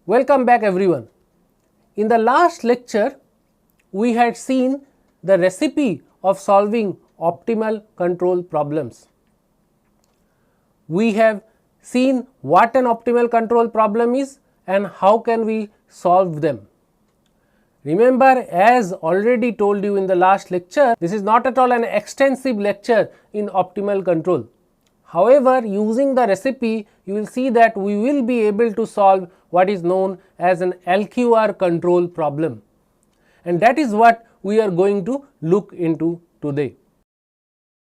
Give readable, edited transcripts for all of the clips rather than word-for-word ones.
Welcome back everyone. In the last lecture, we had seen the recipe of solving optimal control problems. We have seen what an optimal control problem is and how can we solve them. Remember, as already told you in the last lecture, this is not at all an extensive lecture in optimal control. However, using the recipe, you will see that we will be able to solve what is known as an LQR control problem. And that is what we are going to look into today.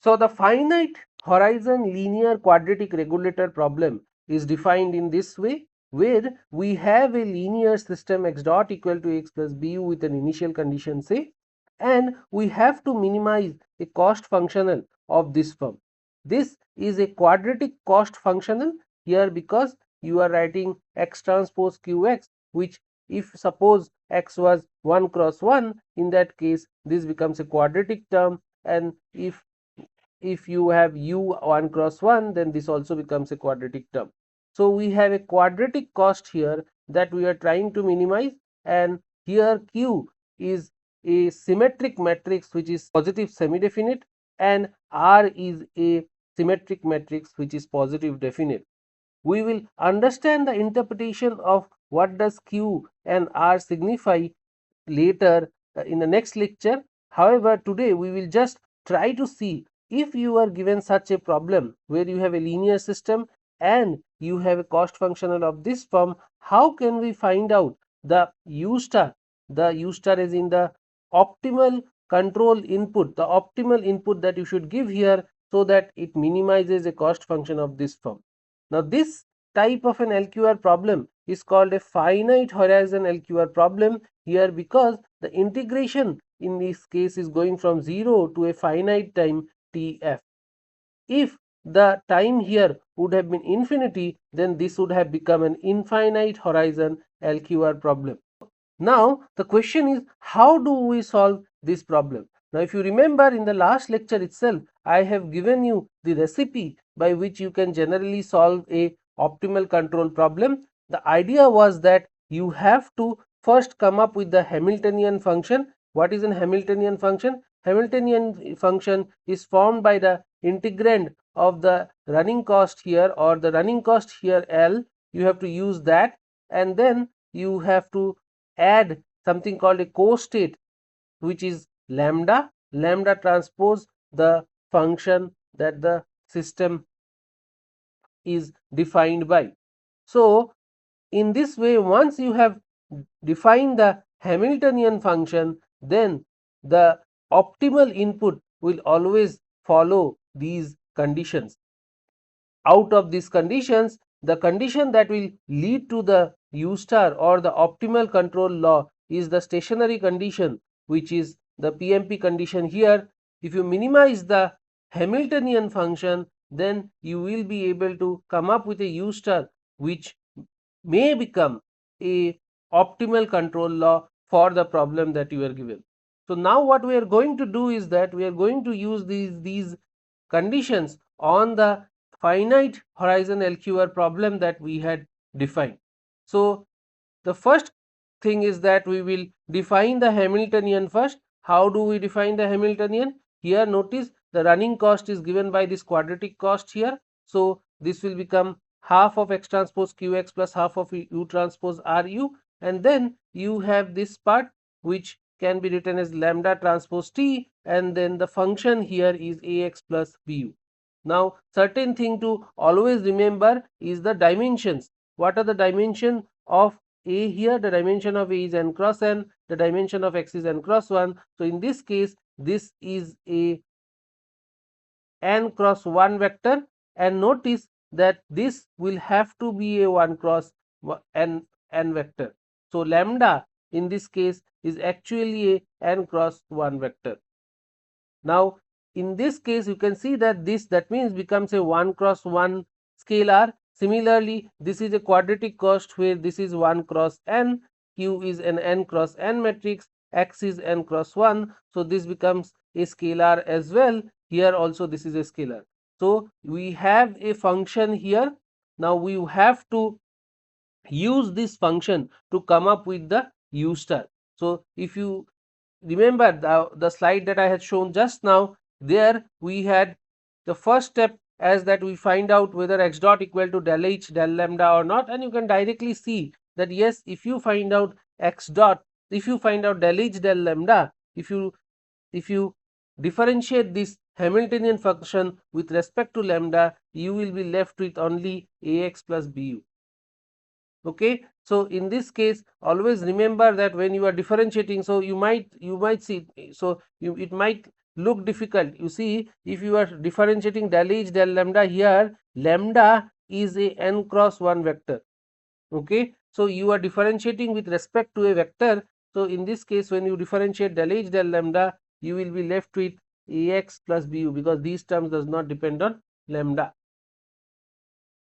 So, the finite horizon linear quadratic regulator problem is defined in this way, where we have a linear system x dot equal to x plus bu with an initial condition say, and we have to minimize a cost functional of this form. This is a quadratic cost functional here because you are writing x transpose qx, which if suppose x was 1 cross 1, in that case this becomes a quadratic term, and if you have u 1 cross 1, then this also becomes a quadratic term. So, we have a quadratic cost here that we are trying to minimize, and here q is a symmetric matrix which is positive semi-definite, and r is a symmetric matrix which is positive definite. We will understand the interpretation of what does q and r signify later in the next lecture. However, today we will just try to see, if you are given such a problem where you have a linear system and you have a cost functional of this form, how can we find out the u star? The u star is in the optimal control input, the optimal input that you should give here, so that it minimizes a cost function of this form. Now, this type of an LQR problem is called a finite horizon LQR problem here, because the integration in this case is going from 0 to a finite time tf. If the time here would have been infinity, then this would have become an infinite horizon LQR problem. Now, the question is, how do we solve this problem? Now, if you remember, in the last lecture itself, I have given you the recipe by which you can generally solve a optimal control problem. The idea was that you have to first come up with the Hamiltonian function. What is an Hamiltonian function? Hamiltonian function is formed by the integrand of the running cost here, or the running cost here L. You have to use that, and then you have to add something called a co-state, which is lambda. Lambda transpose the function that the system is defined by. So, in this way, once you have defined the Hamiltonian function, then the optimal input will always follow these conditions. Out of these conditions, the condition that will lead to the u star or the optimal control law is the stationary condition, which is the PMP condition here. If you minimize the Hamiltonian function, then you will be able to come up with a u star which may become a optimal control law for the problem that you are given. So, now what we are going to do is that we are going to use these conditions on the finite horizon LQR problem that we had defined. So, the first thing is that we will define the Hamiltonian first. How do we define the Hamiltonian? Here notice the running cost is given by this quadratic cost here. So, this will become half of x transpose qx plus half of u transpose ru, and then you have this part which can be written as lambda transpose t, and then the function here is ax plus bu. Now, certain thing to always remember is the dimensions. What are the dimension of a here? The dimension of a is n cross n, the dimension of x is n cross 1. So, in this case, this is a n cross 1 vector, and notice that this will have to be a 1 cross n vector. So, lambda in this case is actually a n cross 1 vector. Now, in this case, you can see that that means becomes a 1 cross 1 scalar. Similarly, this is a quadratic cost where this is 1 cross n, q is an n cross n matrix, x is n cross 1. So, this becomes a scalar as well. Here also this is a scalar. So, we have a function here. Now, we have to use this function to come up with the u star. So if you remember the slide that I had shown just now, there we had the first step as that we find out whether x dot equal to del h del lambda or not, and you can directly see that yes, if you find out x dot, if you find out del h del lambda, if you differentiate this Hamiltonian function with respect to lambda, you will be left with only ax plus bu. Okay, so in this case always remember that when you are differentiating, so you might see, so it might look difficult. You see, if you are differentiating del h del lambda, here lambda is a n cross 1 vector. Okay, so you are differentiating with respect to a vector. So in this case, when you differentiate del h del lambda, you will be left with ax plus bu, because these terms does not depend on lambda.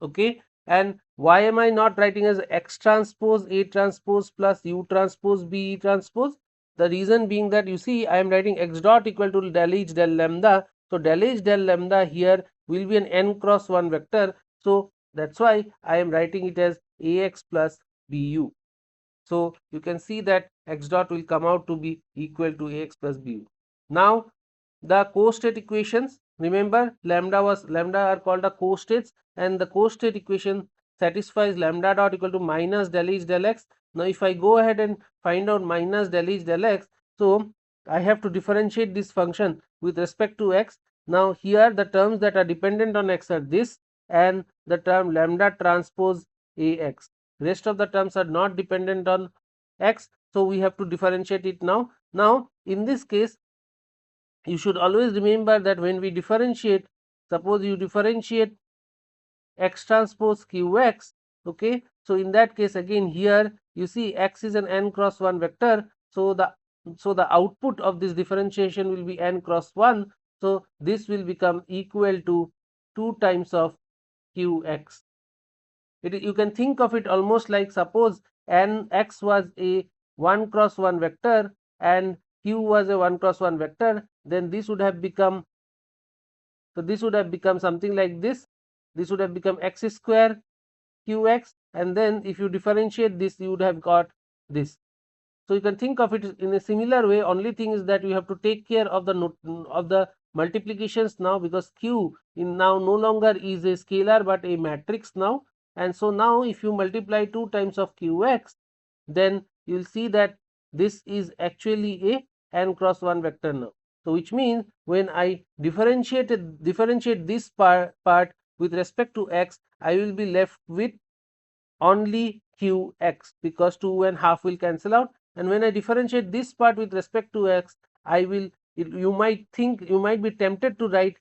Okay, and why am I not writing as x transpose A transpose plus U transpose B transpose? The reason being that you see I am writing x dot equal to del h del lambda. So del h del lambda here will be an n cross 1 vector. So that's why I am writing it as Ax plus Bu. So you can see that x dot will come out to be equal to Ax plus Bu. Now the co-state equations, remember lambda are called the co-states, and the co-state equation satisfies lambda dot equal to minus del h del x. Now if I go ahead and find out minus del h del x, so I have to differentiate this function with respect to x. Now here the terms that are dependent on x are this and the term lambda transpose ax. Rest of the terms are not dependent on x, so we have to differentiate it now. Now in this case, you should always remember that when we differentiate, suppose you differentiate x transpose qx, okay, so in that case again here you see x is an n cross 1 vector, so the output of this differentiation will be n cross 1, so this will become equal to 2 times of qx. You can think of it almost like, suppose n x was a 1 cross 1 vector and q was a 1 cross 1 vector, then this would have become, so this would have become something like this. This would have become x square qx, and then if you differentiate this, you would have got this. So you can think of it in a similar way. Only thing is that you have to take care of the multiplications now, because q in now no longer is a scalar but a matrix now. And so now if you multiply 2 times of qx, then you will see that this is actually a n cross 1 vector now. So which means when I differentiate this part with respect to x, I will be left with only qx, because 2 and half will cancel out. And when I differentiate this part with respect to x, I will, you might be tempted to write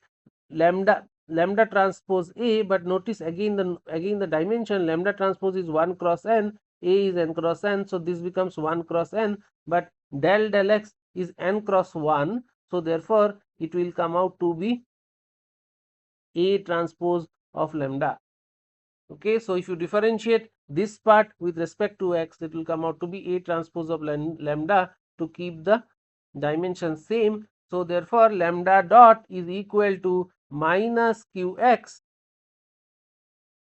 lambda transpose A, but notice again the dimension lambda transpose is 1 cross n, A is n cross n, so this becomes 1 cross n, but del x is n cross 1, so therefore it will come out to be A transpose of lambda. Okay, so if you differentiate this part with respect to x, it will come out to be A transpose of lambda to keep the dimension same. So therefore lambda dot is equal to minus qx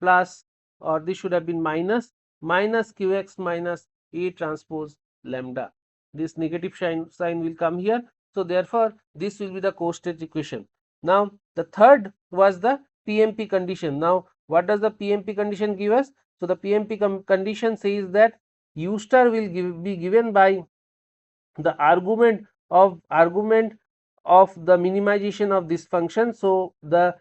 plus, or this should have been minus qx minus A transpose lambda. This negative sign will come here. So therefore this will be the co-state equation. Now the third was the PMP condition. Now what does the PMP condition give us? So the PMP condition says that u star will be given by the argument of the minimization of this function. So the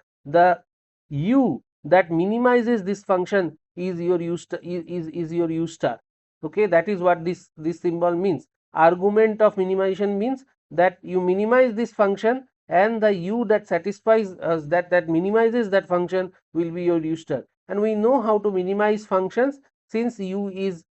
u that minimizes this function is your u star, is your u star. Okay, that is what this symbol means. Argument of minimization means that you minimize this function, and the u that satisfies that minimizes that function will be your u star. And we know how to minimize functions. Since u is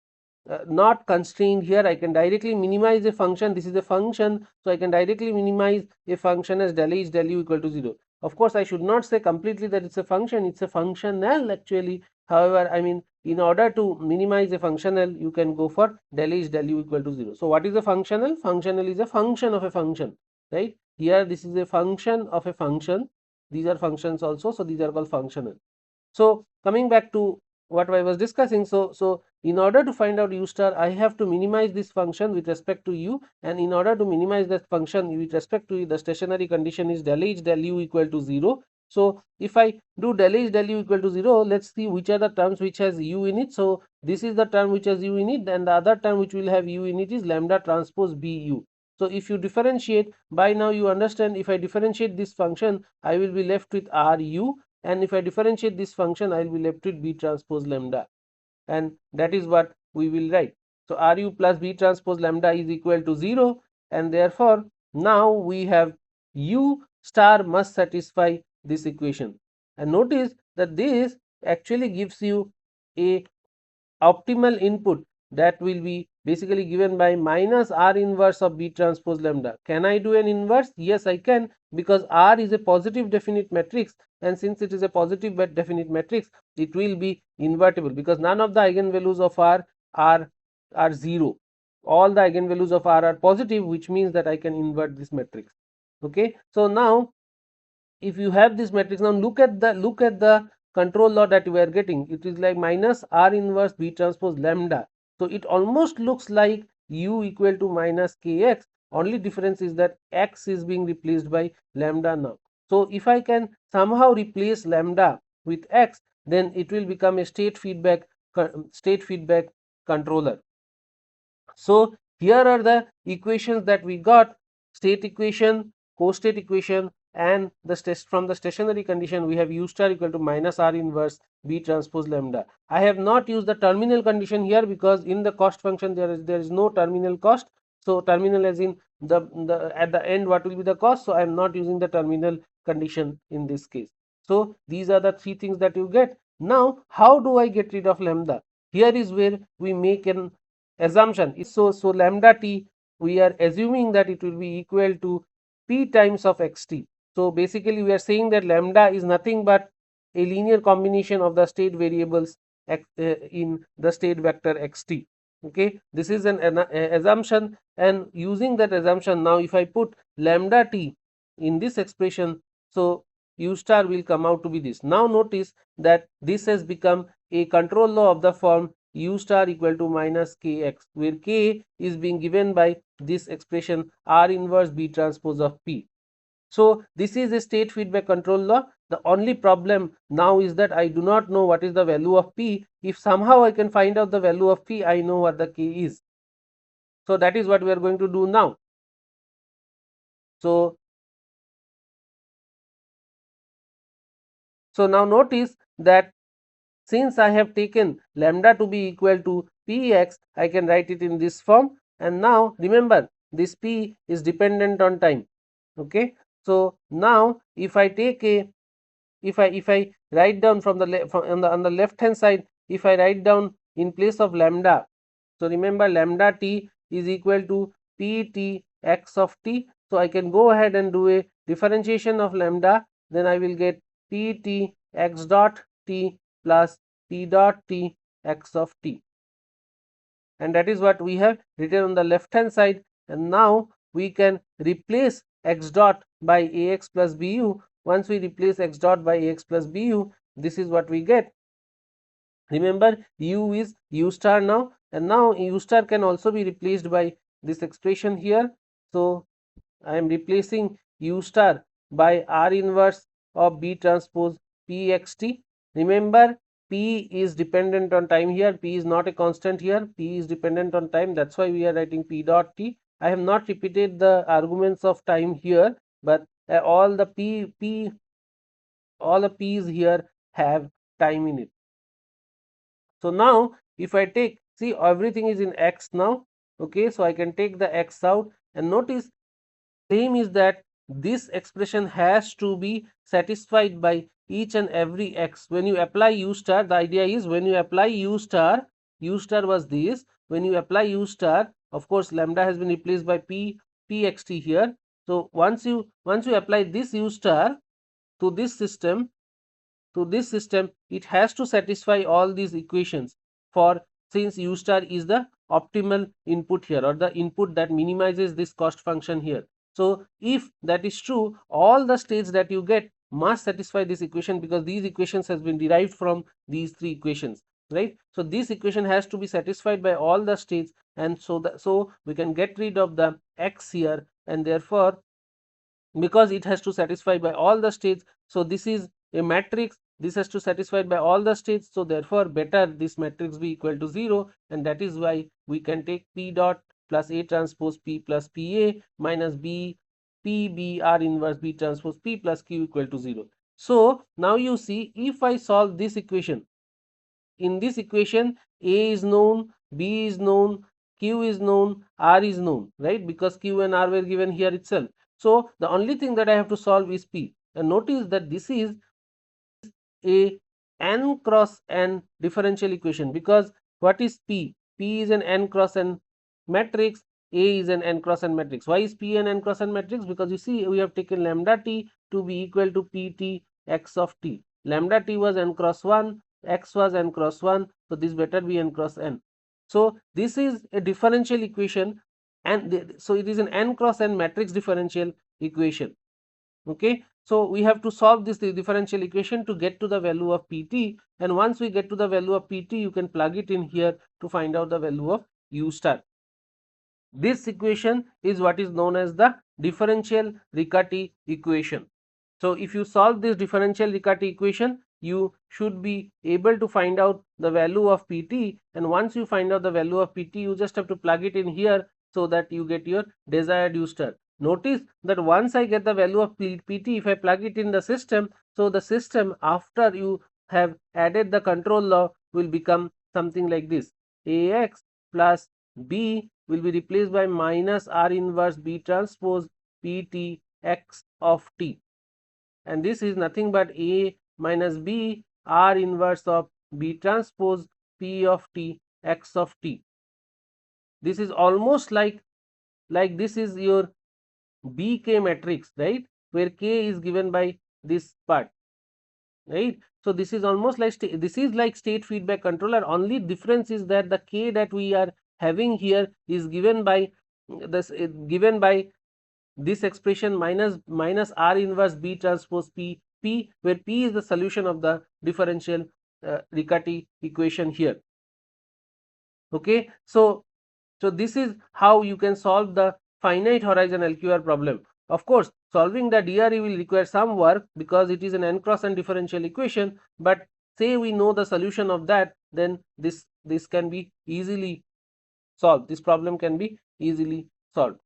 not constrained here, I can directly minimize a function. This is a function, so I can directly minimize a function as del h del u equal to 0. Of course I should not say completely that it's a function, it's a functional actually. However, I mean, in order to minimize a functional, you can go for del h del u equal to 0. So what is a functional? Functional is a function of a function, right? Here this is a function of a function. These are functions also, so these are called functional. So coming back to what I was discussing, so in order to find out u star, I have to minimize this function with respect to u, and in order to minimize that function with respect to u, the stationary condition is del h del u equal to 0. So if I do del h del u equal to 0, let's see which are the terms which has u in it. So this is the term which has u in it, and the other term which will have u in it is lambda transpose bu. So if you differentiate, by now you understand, if I differentiate this function, I will be left with ru, and if I differentiate this function, I will be left with b transpose lambda, and that is what we will write. So ru plus b transpose lambda is equal to 0, and therefore now we have u star must satisfy this equation. And notice that this actually gives you a optimal input that will be basically given by minus r inverse of b transpose lambda. Can I do an inverse? Yes, I can, because R is a positive definite matrix, and since it is a positive but definite matrix, it will be invertible because none of the eigenvalues of R are 0. All the eigenvalues of R are positive, which means that I can invert this matrix. Okay, so now if you have this matrix, now look at the control law that we are getting. It is like minus R inverse B transpose lambda. So it almost looks like u equal to minus kx. Only difference is that x is being replaced by lambda now. So if I can somehow replace lambda with x, then it will become a state feedback controller. So here are the equations that we got: state equation, co-state equation, and from the stationary condition we have u star equal to minus r inverse b transpose lambda. I have not used the terminal condition here because in the cost function there is no terminal cost. So terminal as in the at the end what will be the cost. So I am not using the terminal condition in this case. So these are the three things that you get. Now how do I get rid of lambda? Here is where we make an assumption. So lambda t, we are assuming that it will be equal to p times of xt. So basically we are saying that lambda is nothing but a linear combination of the state variables in the state vector xt. Okay, this is an assumption, and using that assumption, now if I put lambda t in this expression, so u star will come out to be this. Now notice that this has become a control law of the form u star equal to minus kx, where k is being given by this expression R inverse B transpose of P. So this is a state feedback control law. The only problem now is that I do not know what is the value of P. If somehow I can find out the value of P, I know what the k is. So that is what we are going to do now. So now notice that since I have taken lambda to be equal to Px, I can write it in this form. And now remember, this P is dependent on time. Okay. So now if I take a, if I write down from the on the left hand side, if I write down in place of lambda, so remember lambda t is equal to Pt x of t. So I can go ahead and do a differentiation of lambda, then I will get Pt x dot t plus p dot t x of t, and that is what we have written on the left hand side. And now we can replace x dot by ax plus bu. Once we replace x dot by ax plus bu, this is what we get. Remember, u is u star now, and now u star can also be replaced by this expression here. So I am replacing u star by R inverse of B transpose Pxt. Remember, P is dependent on time here. P is not a constant here. P is dependent on time. That's why we are writing P dot T. I have not repeated the arguments of time here, but all the P's here have time in it. So now if I take, see, everything is in x now. Okay, so I can take the x out, and notice same is that this expression has to be satisfied by each and every x. When you apply u star, the idea is when you apply u star was this. When you apply u star, of course lambda has been replaced by pxt here. So once you apply this u star to this system, it has to satisfy all these equations, for since u star is the optimal input here, or the input that minimizes this cost function here. So if that is true, all the states that you get must satisfy this equation, because these equations has been derived from these three equations. right? So this equation has to be satisfied by all the states, and so we can get rid of the x here, and therefore because it has to satisfy by all the states, so this is a matrix, this has to satisfy by all the states, so therefore better this matrix be equal to 0, and that is why we can take p dot plus a transpose p plus pa minus b p b r inverse b transpose p plus q equal to 0. So now you see, if I solve this equation, in this equation a is known, b is known, q is known, r is known, right? Because q and r were given here itself. So the only thing that I have to solve is p, and notice that this is a n cross n differential equation, because what is p? P is an n cross n matrix, a is an n cross n matrix. Why is p an n cross n matrix? Because you see, we have taken lambda t to be equal to pt x of t. Lambda t was n cross 1, x was n cross 1, so this better be n cross n. So this is a differential equation, and so it is an n cross n matrix differential equation. Okay, so we have to solve this differential equation to get to the value of pt, and once we get to the value of pt, you can plug it in here to find out the value of u star. This equation is what is known as the differential Riccati equation. So if you solve this differential Riccati equation, you should be able to find out the value of pt, and once you find out the value of pt, you just have to plug it in here so that you get your desired u star. Notice that once I get the value of pt, if I plug it in the system, so the system, after you have added the control law, will become something like this: ax plus b will be replaced by minus r inverse b transpose pt x of t, and this is nothing but a minus b r inverse of b transpose p of t x of t. This is almost like this is your bk matrix, right, where k is given by this part, right? So this is almost like this is like state feedback controller. Only difference is that the k that we are having here is given by this expression minus r inverse b transpose p, where p is the solution of the differential Riccati equation here. Okay, so this is how you can solve the finite horizon LQR problem. Of course, solving the DRE will require some work because it is an n cross n differential equation, but say we know the solution of that, then this can be easily solved. This problem can be easily solved.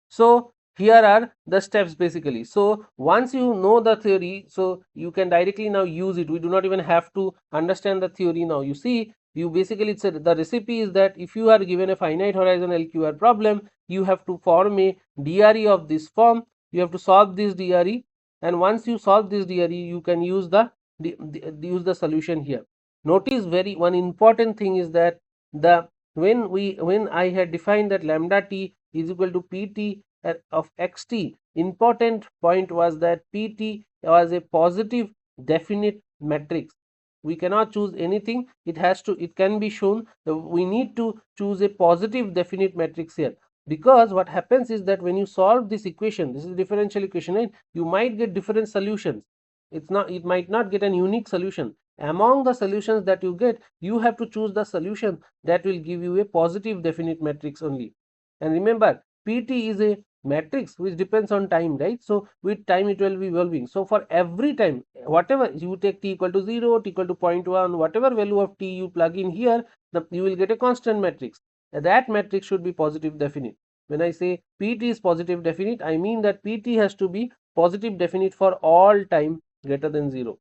So here are the steps basically. So once you know the theory, so you can directly now use it. We do not even have to understand the theory now. You see, you basically the recipe is that if you are given a finite horizon LQR problem, you have to form a DRE of this form. You have to solve this DRE, and once you solve this DRE, you can use the solution here. Notice one important thing is that when I had defined that lambda t is equal to pt of xt, important point was that pt was a positive definite matrix. We cannot choose anything, it can be shown. We need to choose a positive definite matrix here, because what happens is that when you solve this equation, this is differential equation, right, you might get different solutions. It might not get an unique solution. Among the solutions that you get, you have to choose the solution that will give you a positive definite matrix only. And remember, pt is a matrix which depends on time, right? So with time it will be evolving. So for every time, whatever you take, t equal to 0, t equal to 0.1, whatever value of t you plug in here, you will get a constant matrix. That matrix should be positive definite. When I say pt is positive definite, I mean that pt has to be positive definite for all time greater than 0.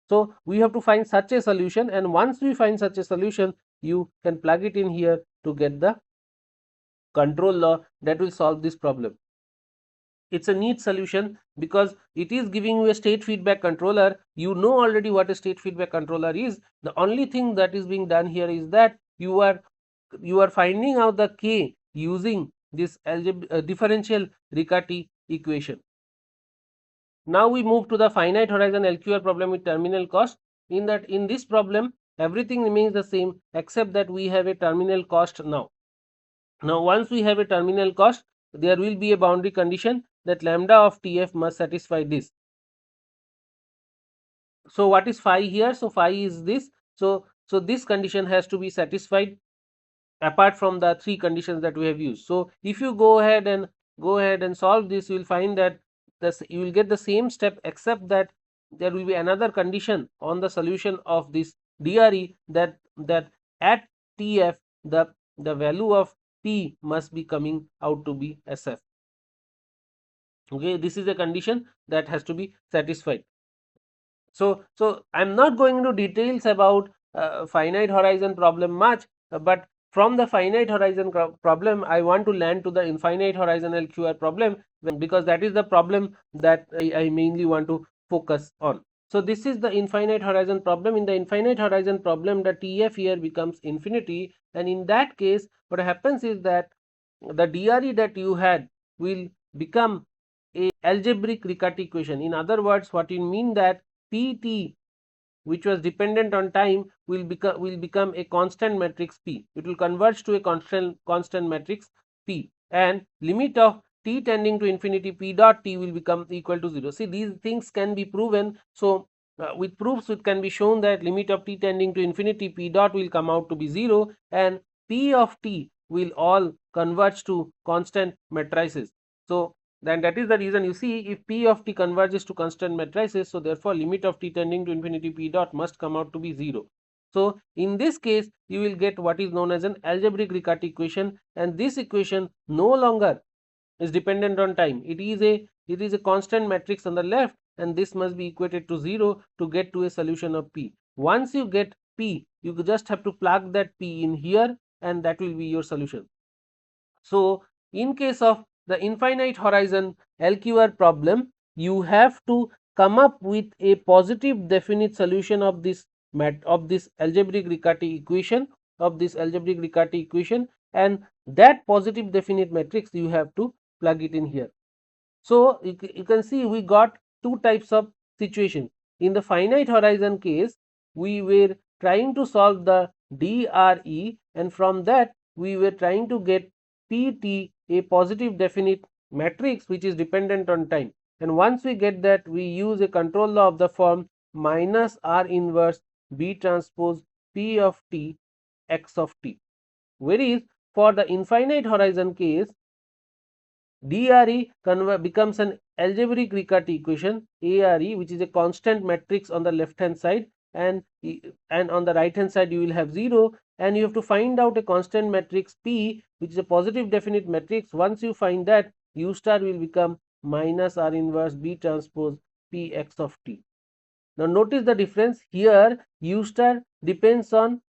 So we have to find such a solution, and once we find such a solution, you can plug it in here to get the control law that will solve this problem. It's a neat solution because it is giving you a state feedback controller. You know already what a state feedback controller is. The only thing that is being done here is that you are finding out the k using this differential Riccati equation. Now we move to the finite horizon LQR problem with terminal cost. In this problem, everything remains the same except that we have a terminal cost now. Now once we have a terminal cost, there will be a boundary condition that lambda of TF must satisfy this. So what is phi here? So phi is this. So this condition has to be satisfied apart from the three conditions that we have used. So if you go ahead and solve this, you will find that you will get the same step, except that there will be another condition on the solution of this DRE, that at TF the value of P must be coming out to be SF. Okay, this is a condition that has to be satisfied. So I'm not going into details about finite horizon problem much, but from the finite horizon problem I want to land to the infinite horizon LQR problem, because that is the problem that I mainly want to focus on. So this is the infinite horizon problem. In the infinite horizon problem, the TF here becomes infinity, and in that case what happens is that the DRE that you had will become a algebraic Riccati equation. In other words, what you mean that Pt, which was dependent on time, will become a constant matrix P. It will converge to a constant matrix P, and limit of t tending to infinity P dot t will become equal to 0. See, these things can be proven. So with proofs it can be shown that limit of t tending to infinity P dot will come out to be 0, and P of t will all converge to constant matrices. So then that is the reason you see, if P of t converges to constant matrices, so therefore limit of t tending to infinity P dot must come out to be 0. So in this case you will get what is known as an algebraic Riccati equation, and this equation no longer is dependent on time. It is a constant matrix on the left, and this must be equated to 0 to get to a solution of P. Once you get P, you just have to plug that P in here, and that will be your solution. So in case of the infinite horizon LQR problem, you have to come up with a positive definite solution of this algebraic Riccati equation, and that positive definite matrix you have to plug it in here. So you can see we got two types of situation. In the finite horizon case, we were trying to solve the DRE, and from that we were trying to get PT, a positive definite matrix which is dependent on time. And once we get that, we use a control law of the form minus R inverse B transpose P of t x of t. Whereas for the infinite horizon case, DRE becomes an algebraic Riccati equation, ARE, which is a constant matrix on the left hand side, and on the right hand side you will have 0, and you have to find out a constant matrix P, which is a positive definite matrix. Once you find that, U star will become minus R inverse B transpose P x of t. Now notice the difference here. U star depends on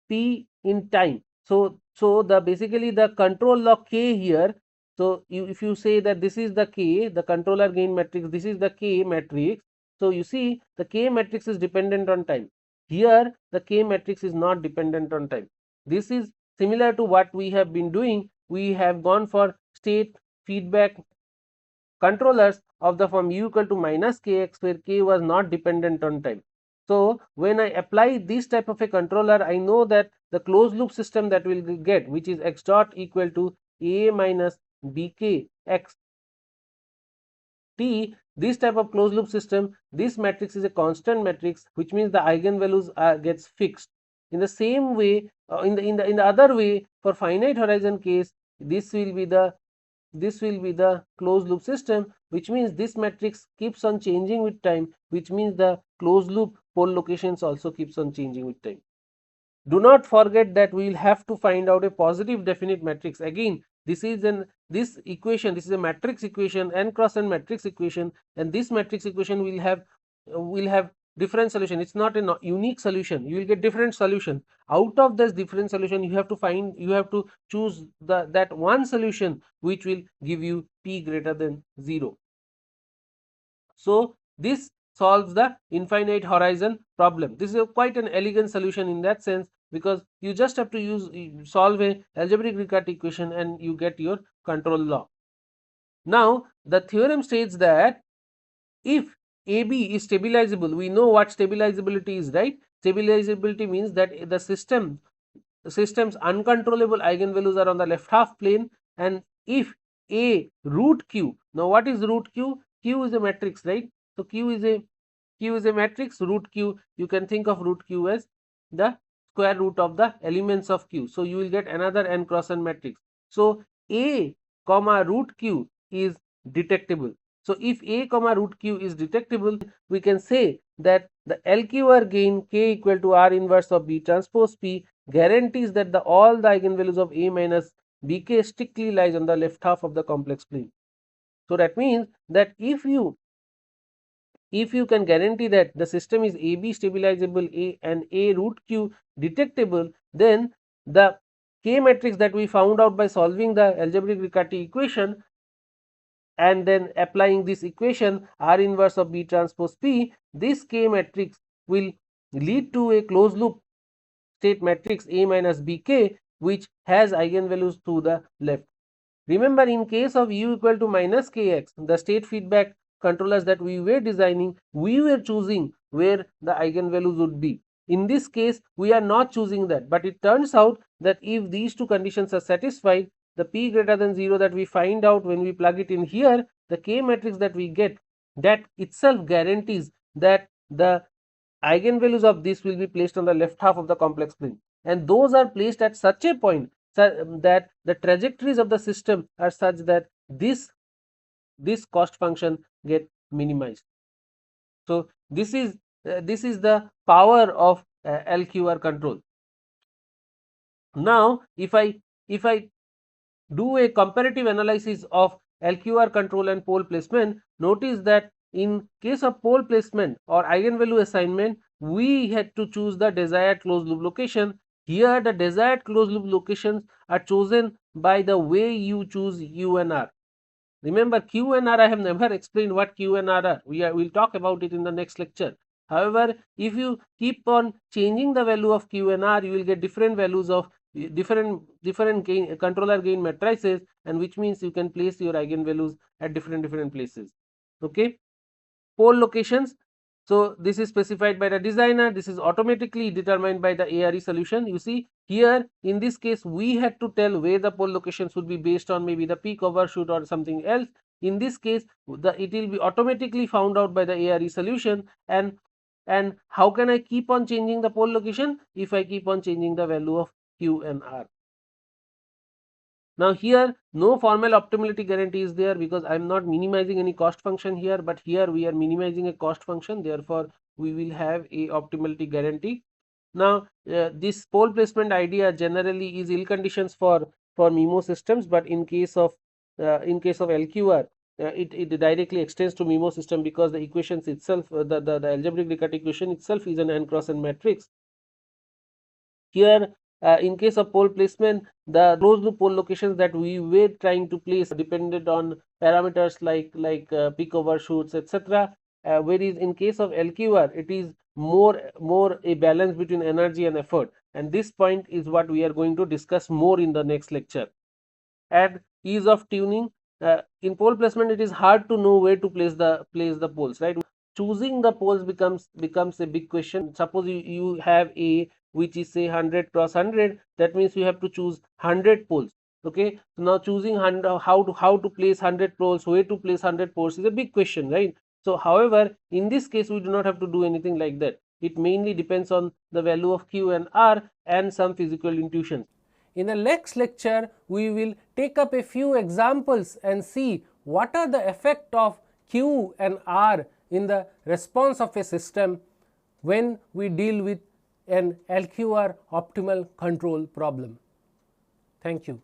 P in time. So the basically the control law K here. So if you say that this is the K, the controller gain matrix, this is the K matrix. So you see the K matrix is dependent on time. Here the K matrix is not dependent on time. This is similar to what we have been doing. We have gone for state feedback controllers of the form u equal to minus kx, where k was not dependent on time. So when I apply this type of a controller, I know that the closed loop system that we will get, which is x dot equal to a minus bk x t, this type of closed loop system, this matrix is a constant matrix, which means the eigenvalues gets fixed. In the same way, in the other way, for finite horizon case, this will be the closed loop system, which means this matrix keeps on changing with time, which means the closed loop pole locations also keeps on changing with time. Do not forget that we will have to find out a positive definite matrix. Again, this is a matrix equation, n cross n matrix equation, and this matrix equation will have different solution. It's not a unique solution. You will get different solution. Out of this different solution, you have to choose that one solution which will give you p greater than 0. So this solves the infinite horizon problem. This is quite an elegant solution in that sense, because you just have to solve a algebraic Riccati equation and you get your control law. Now the theorem states that if AB is stabilizable, we know what stabilizability is, right? Stabilizability means that the system's uncontrollable eigenvalues are on the left half plane, and if A root Q, now what is root Q? Q is a matrix, right? So Q is a Q is a matrix, root Q, you can think of root Q as the square root of the elements of Q. So you will get another n cross n matrix. So A comma root Q is detectable. So if A comma root Q is detectable, we can say that the LQR gain K equal to R inverse of B transpose P guarantees that all the eigenvalues of A minus Bk strictly lies on the left half of the complex plane. So that means that if you can guarantee that the system is AB stabilizable and A root Q detectable, then the K matrix that we found out by solving the algebraic Riccati equation and then applying this equation R inverse of B transpose P, this K matrix will lead to a closed loop state matrix A minus Bk, which has eigenvalues to the left. Remember, in case of U equal to minus Kx, the state feedback controllers that we were designing, we were choosing where the eigenvalues would be. In this case, we are not choosing that, but it turns out that if these two conditions are satisfied, the p greater than 0 that we find out when we plug it in here, the K matrix that we get, that itself guarantees that the eigenvalues of this will be placed on the left half of the complex plane, and those are placed at such a point that the trajectories of the system are such that this cost function get minimized. So this is the power of LQR control. Now if I do a comparative analysis of LQR control and pole placement, notice that in case of pole placement or eigenvalue assignment, we had to choose the desired closed loop location. Here the desired closed loop locations are chosen by the way you choose U and R. Remember, Q and R, I have never explained what Q and R are. We'll talk about it in the next lecture. However, if you keep on changing the value of Q and R, you will get different values of different gain controller gain matrices, and which means you can place your eigenvalues at different places. Okay, pole locations. So this is specified by the designer. This is automatically determined by the ARE solution. You see here in this case we had to tell where the pole location should be based on maybe the peak overshoot or something else. In this case it will be automatically found out by the ARE solution. And how can I keep on changing the pole location? If I keep on changing the value of Q and R. Now here no formal optimality guarantee is there because I am not minimizing any cost function here, but here we are minimizing a cost function, therefore we will have a optimality guarantee. Now this pole placement idea generally is ill conditions for MIMO systems, but in case of LQR it directly extends to MIMO system because the equations itself, the algebraic Riccati equation itself is an n cross n matrix. Here in case of pole placement, the closed loop pole locations that we were trying to place depended on parameters like peak overshoots, etc. Whereas in case of LQR, it is more a balance between energy and effort, and this point is what we are going to discuss more in the next lecture. And ease of tuning. In pole placement, it is hard to know where to place the poles, right? Choosing the poles becomes a big question. Suppose you have a which is say 100 cross 100, that means you have to choose 100 poles. Okay, so now choosing how to place 100 poles, where to place 100 poles is a big question, right? So however, in this case we do not have to do anything like that. It mainly depends on the value of Q and R and some physical intuitions. In the next lecture, we will take up a few examples and see what are the effect of Q and R in the response of a system when we deal with an LQR optimal control problem. Thank you.